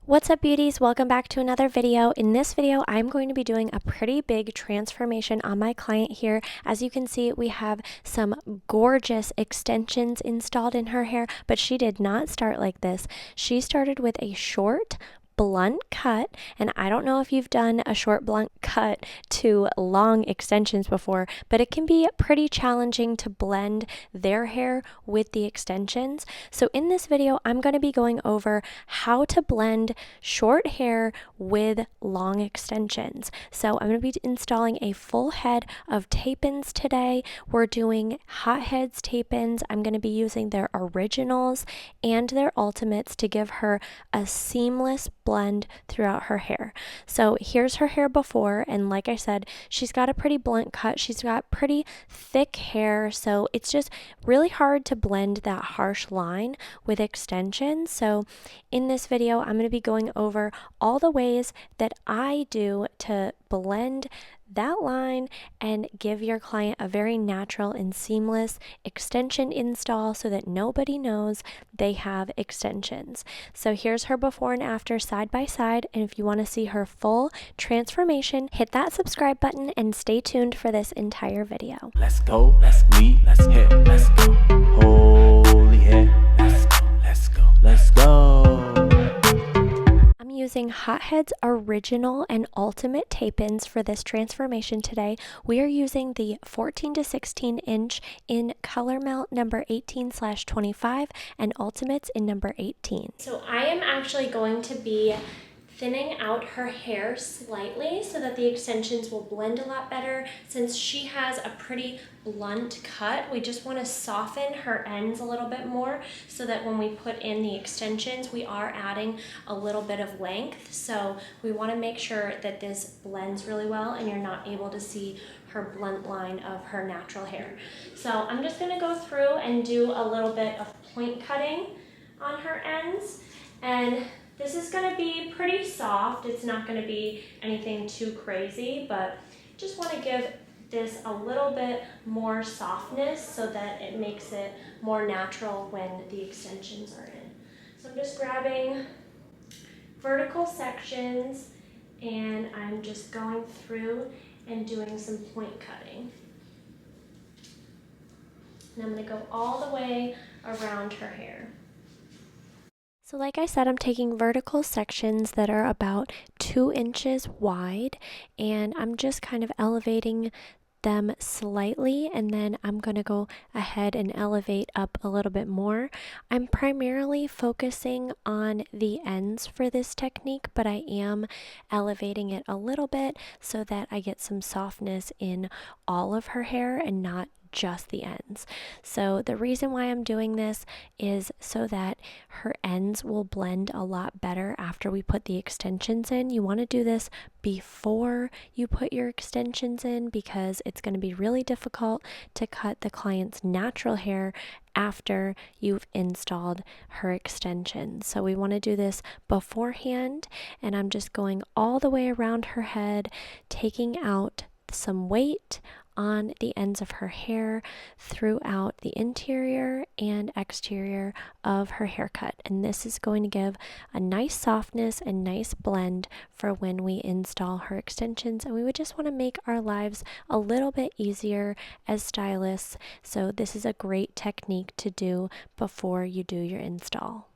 What's up, beauties? Welcome back to another video. In this video, I'm going to be doing a pretty big transformation on my client here. As you can see, we have some gorgeous extensions installed in her hair, but she did not start like this. She started with a short blunt cut, and I don't know if you've done a short blunt cut to long extensions before, but it can be pretty challenging to blend their hair with the extensions. So in this video, I'm going to be going over how to blend short hair with long extensions. So I'm going to be installing a full head of tape-ins today. We're doing hot heads tape-ins. I'm going to be using their originals and their ultimates to give her a seamless blend throughout her hair. So here's her hair before, and like I said, she's got a pretty blunt cut. She's got pretty thick hair, so it's just really hard to blend that harsh line with extensions. So in this video, I'm going to be going over all the ways that I do to blend that line and give your client a very natural and seamless extension install so that nobody knows they have extensions. So here's her before and after side by side, and if you want to see her full transformation, hit that subscribe button and stay tuned for this entire video. Let's go, let's lead, let's hit, let's go. Holy hit, let's go, let's go, let's go. Using Hot Heads Original and Ultimate tape-ins for this transformation today. We are using the 14 to 16 inch in Color Melt number 18/25 and Ultimates in number 18. So I am actually going to be thinning out her hair slightly so that the extensions will blend a lot better. Since she has a pretty blunt cut, we just want to soften her ends a little bit more so that when we put in the extensions, we are adding a little bit of length. So we want to make sure that this blends really well and you're not able to see her blunt line of her natural hair. So I'm just going to go through and do a little bit of point cutting on her ends, and this is going to be pretty soft. It's not going to be anything too crazy, but just want to give this a little bit more softness so that it makes it more natural when the extensions are in. So I'm just grabbing vertical sections and I'm just going through and doing some point cutting. And I'm going to go all the way around her hair. So like I said, I'm taking vertical sections that are about 2 inches wide, and I'm just kind of elevating them slightly, and then I'm going to go ahead and elevate up a little bit more. I'm primarily focusing on the ends for this technique, but I am elevating it a little bit so that I get some softness in all of her hair and not just the ends. So the reason why I'm doing this is so that her ends will blend a lot better after we put the extensions in. You want to do this before you put your extensions in because it's going to be really difficult to cut the client's natural hair after you've installed her extensions. So we want to do this beforehand, and I'm just going all the way around her head, taking out some weight on the ends of her hair throughout the interior and exterior of her haircut. And this is going to give a nice softness and nice blend for when we install her extensions. And we would just want to make our lives a little bit easier as stylists. So this is a great technique to do before you do your install.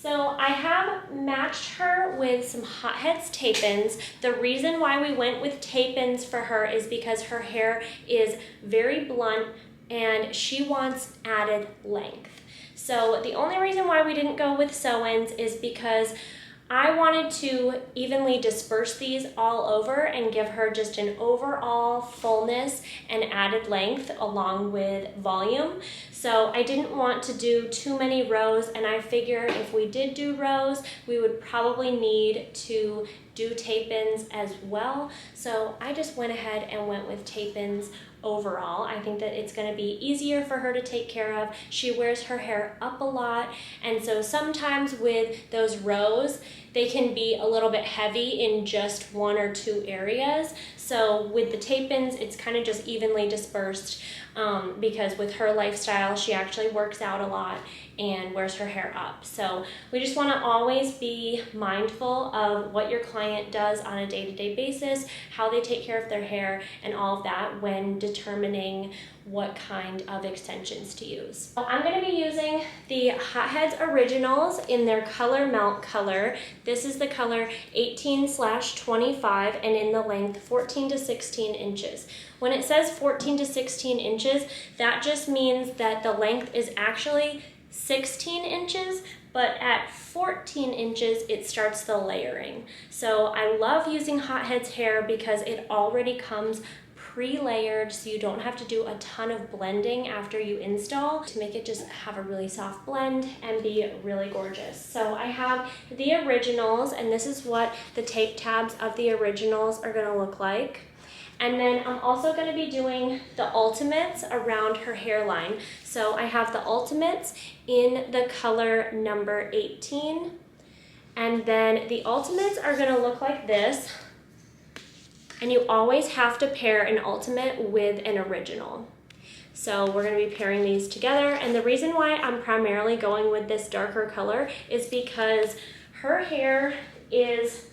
So I have matched her with some Hotheads tape-ins. The reason why we went with tape-ins for her is because her hair is very blunt and she wants added length. So the only reason why we didn't go with sew-ins is because I wanted to evenly disperse these all over and give her just an overall fullness and added length along with volume. So I didn't want to do too many rows, and I figured if we did do rows, we would probably need to do tape-ins as well. So I just went ahead and went with tape-ins overall. I think that it's going to be easier for her to take care of. She wears her hair up a lot, and so sometimes with those rows, they can be a little bit heavy in just one or two areas. So with the tape-ins, it's kind of just evenly dispersed because with her lifestyle, she actually works out a lot and wears her hair up. So we just want to always be mindful of what your client does on a day-to-day basis, how they take care of their hair, and all of that when determining what kind of extensions to use. So I'm going to be using the Hotheads Originals in their Color Melt color. This is the color 18/25 and in the length 14 to 16 inches. When it says 14 to 16 inches, that just means that the length is actually 16 inches, but at 14 inches, it starts the layering. So I love using Hotheads hair because it already comes pre-layered, so you don't have to do a ton of blending after you install to make it just have a really soft blend and be really gorgeous. So I have the Originals, and this is what the tape tabs of the Originals are gonna look like. And then I'm also going to be doing the Ultimates around her hairline. So I have the Ultimates in the color number 18. And then the Ultimates are going to look like this. And you always have to pair an Ultimate with an Original. So we're going to be pairing these together. And the reason why I'm primarily going with this darker color is because her hair is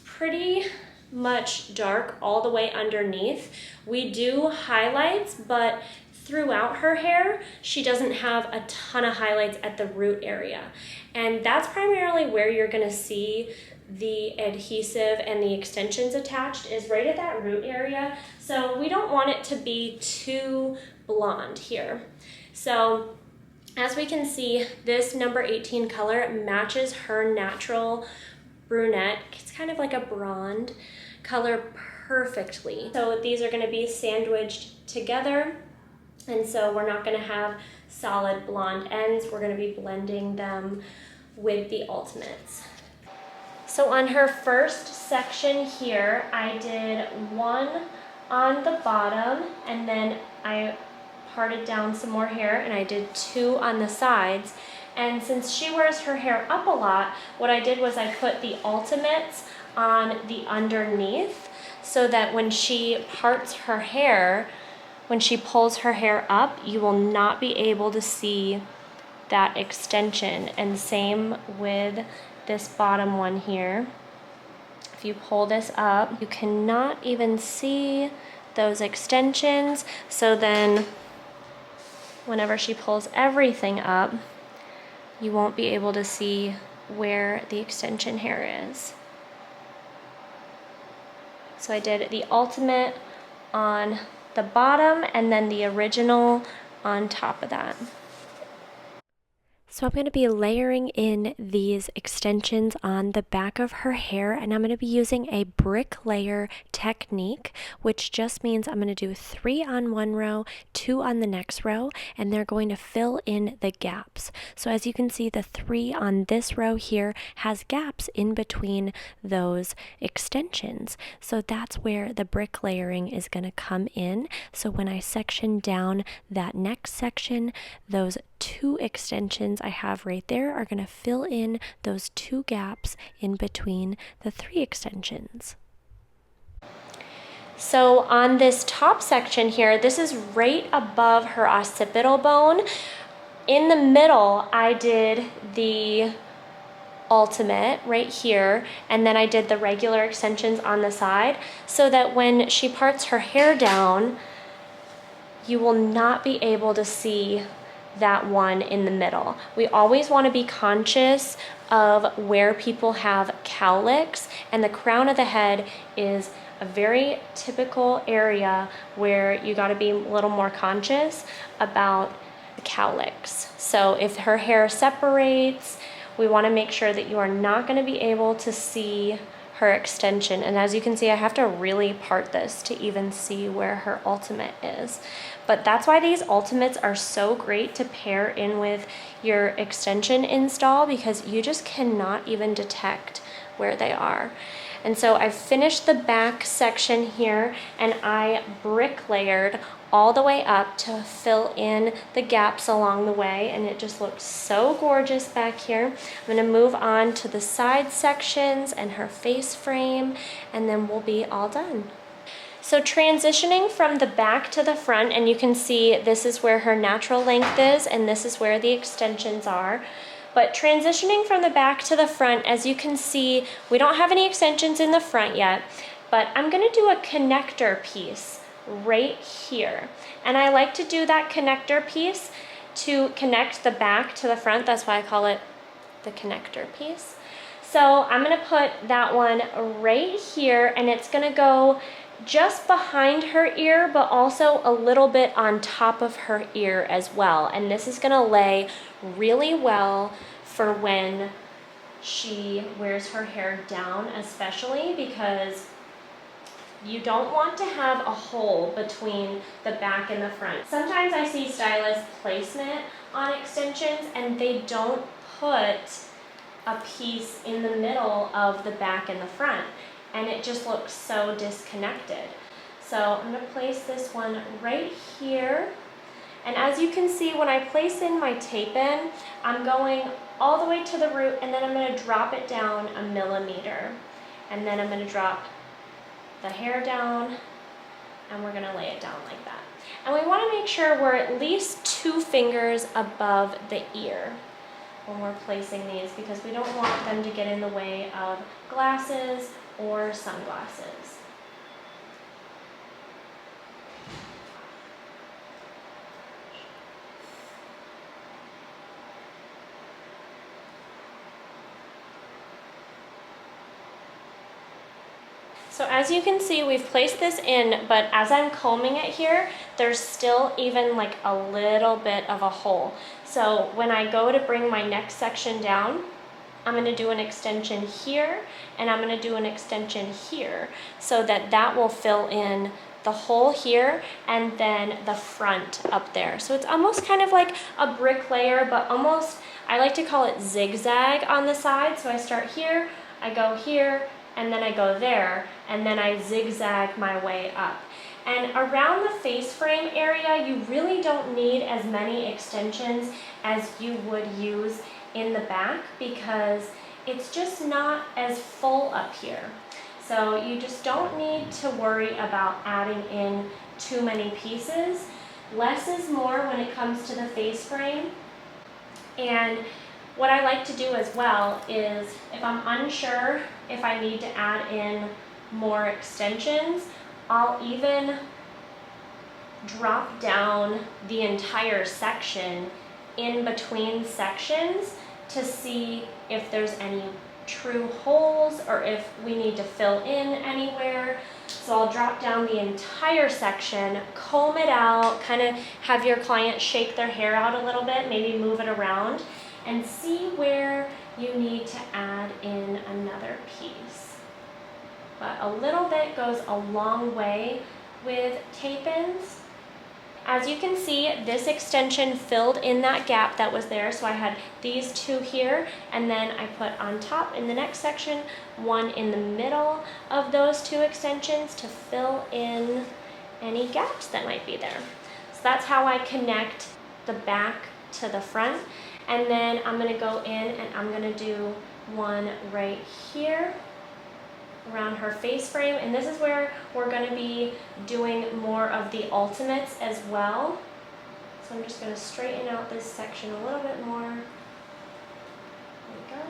pretty much dark all the way underneath. We do highlights, but throughout her hair, she doesn't have a ton of highlights at the root area. And that's primarily where you're gonna see the adhesive and the extensions attached, is right at that root area. So we don't want it to be too blonde here. So as we can see, this number 18 color matches her natural brunette. It's kind of like a blonde color perfectly. So these are going to be sandwiched together, and so we're not going to have solid blonde ends. We're going to be blending them with the Ultimates. So on her first section here, I did one on the bottom, and then I parted down some more hair and I did two on the sides. And since she wears her hair up a lot, what I did was I put the Ultimates on the underneath so that when she parts her hair, when she pulls her hair up, you will not be able to see that extension. And same with this bottom one here. If you pull this up, you cannot even see those extensions. So then whenever she pulls everything up, you won't be able to see where the extension hair is. So I did the Ultimate on the bottom and then the Original on top of that. So I'm going to be layering in these extensions on the back of her hair, and I'm going to be using a brick layer technique, which just means I'm going to do 3 on one row, 2 on the next row, and they're going to fill in the gaps. So as you can see, the 3 on this row here has gaps in between those extensions. So that's where the brick layering is going to come in. So when I section down that next section, those 2 extensions I have right there are going to fill in those 2 gaps in between the 3 extensions. So on this top section here, this is right above her occipital bone. In the middle, I did the Ultimate right here, and then I did the regular extensions on the side so that when she parts her hair down, you will not be able to see that one in the middle. We always want to be conscious of where people have cowlicks, and the crown of the head is a very typical area where you got to be a little more conscious about the cowlicks. So if her hair separates, we want to make sure that you are not going to be able to see her extension. And as you can see, I have to really part this to even see where her ultimate is. But that's why these ultimates are so great to pair in with your extension install, because you just cannot even detect where they are. And so I've finished the back section here, and I brick-layered all the way up to fill in the gaps along the way, and it just looks so gorgeous back here. I'm gonna move on to the side sections and her face frame, and then we'll be all done. So transitioning from the back to the front, and you can see this is where her natural length is, and this is where the extensions are. But transitioning from the back to the front, as you can see, we don't have any extensions in the front yet, but I'm gonna do a connector piece right here. And I like to do that connector piece to connect the back to the front. That's why I call it the connector piece. So I'm gonna put that one right here, and it's gonna go just behind her ear, but also a little bit on top of her ear as well. And this is gonna lay really well for when she wears her hair down, especially because you don't want to have a hole between the back and the front. Sometimes I see stylists placement on extensions and they don't put a piece in the middle of the back and the front, and it just looks so disconnected. So I'm gonna place this one right here. And as you can see, when I place in my tape in, I'm going all the way to the root, and then I'm gonna drop it down 1 millimeter. And then I'm gonna drop the hair down, and we're gonna lay it down like that. And we wanna make sure we're at least 2 fingers above the ear when we're placing these, because we don't want them to get in the way of glasses or sunglasses. So as you can see, we've placed this in, but as I'm combing it here, there's still even like a little bit of a hole. So when I go to bring my next section down, I'm gonna do an extension here, and I'm gonna do an extension here, so that that will fill in the hole here and then the front up there. So it's almost kind of like a brick layer, but almost, I like to call it zigzag on the side. So I start here, I go here, and then I go there, and then I zigzag my way up. And around the face frame area, you really don't need as many extensions as you would use in the back, because it's just not as full up here. So you just don't need to worry about adding in too many pieces. Less is more when it comes to the face frame. And what I like to do as well is, if I'm unsure if I need to add in more extensions, I'll even drop down the entire section in between sections to see if there's any true holes or if we need to fill in anywhere. So I'll drop down the entire section, comb it out, kind of have your client shake their hair out a little bit, maybe move it around, and see where you need to add in another piece. But a little bit goes a long way with tape-ins. As you can see, this extension filled in that gap that was there, so I had these 2 here, and then I put on top in the next section, one in the middle of those 2 extensions to fill in any gaps that might be there. So that's how I connect the back to the front. And then I'm gonna go in and I'm gonna do one right here around her face frame, and this is where we're going to be doing more of the ultimates as well. So I'm just going to straighten out this section a little bit more. There we go.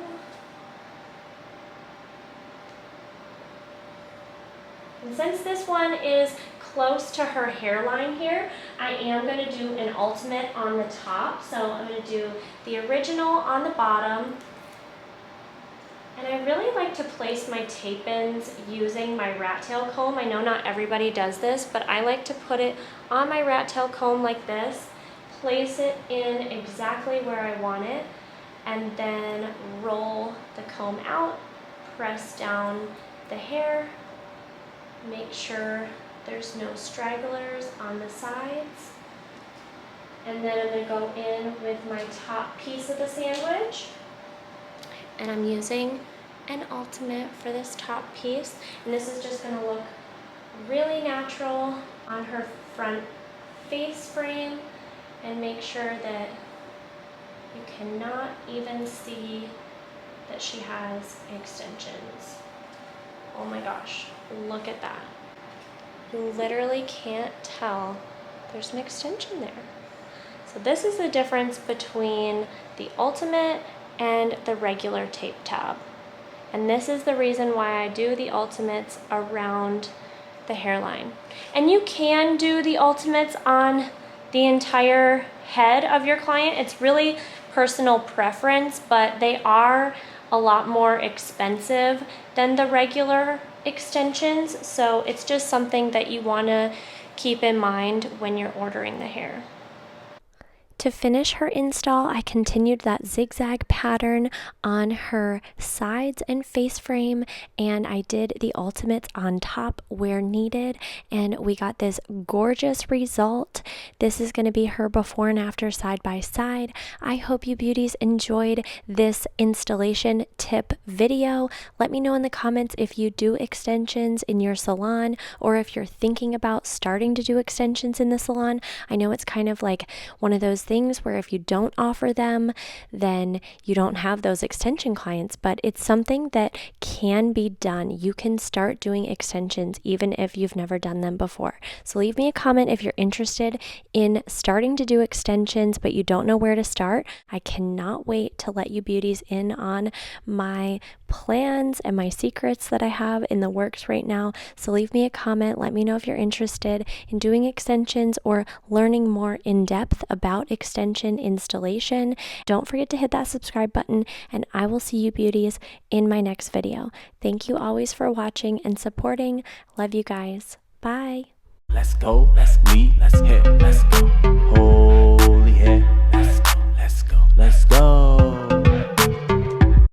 And since this one is close to her hairline here, I am going to do an ultimate on the top. So I'm going to do the original on the bottom. And I really like to place my tape-ins using my rat tail comb. I know not everybody does this, but I like to put it on my rat tail comb like this, place it in exactly where I want it, and then roll the comb out, press down the hair, make sure there's no stragglers on the sides. And then I'm going to go in with my top piece of the sandwich. And I'm using an ultimate for this top piece. And this is just going to look really natural on her front face frame, and make sure that you cannot even see that she has extensions. Oh my gosh, look at that. You literally can't tell there's an extension there. So this is the difference between the ultimate and the regular tape tab. And this is the reason why I do the ultimates around the hairline. And you can do the ultimates on the entire head of your client. It's really personal preference, but they are a lot more expensive than the regular extensions. So it's just something that you want to keep in mind when you're ordering the hair. To finish her install, I continued that zigzag pattern on her sides and face frame, and I did the ultimates on top where needed, and we got this gorgeous result. This is going to be her before and after side by side. I hope you beauties enjoyed this installation tip video. Let me know in the comments if you do extensions in your salon, or if you're thinking about starting to do extensions in the salon. I know it's kind of like one of those things where if you don't offer them, then you don't have those extension clients, but it's something that can be done. You can start doing extensions even if you've never done them before. So leave me a comment if you're interested in starting to do extensions, but you don't know where to start. I cannot wait to let you beauties in on my plans and my secrets that I have in the works right now. So leave me a comment. Let me know if you're interested in doing extensions or learning more in depth about extension installation. Don't forget to hit that subscribe button, and I will see you beauties in my next video. Thank you always for watching and supporting. Love you guys. Bye. Let's go, let's hit, let's go.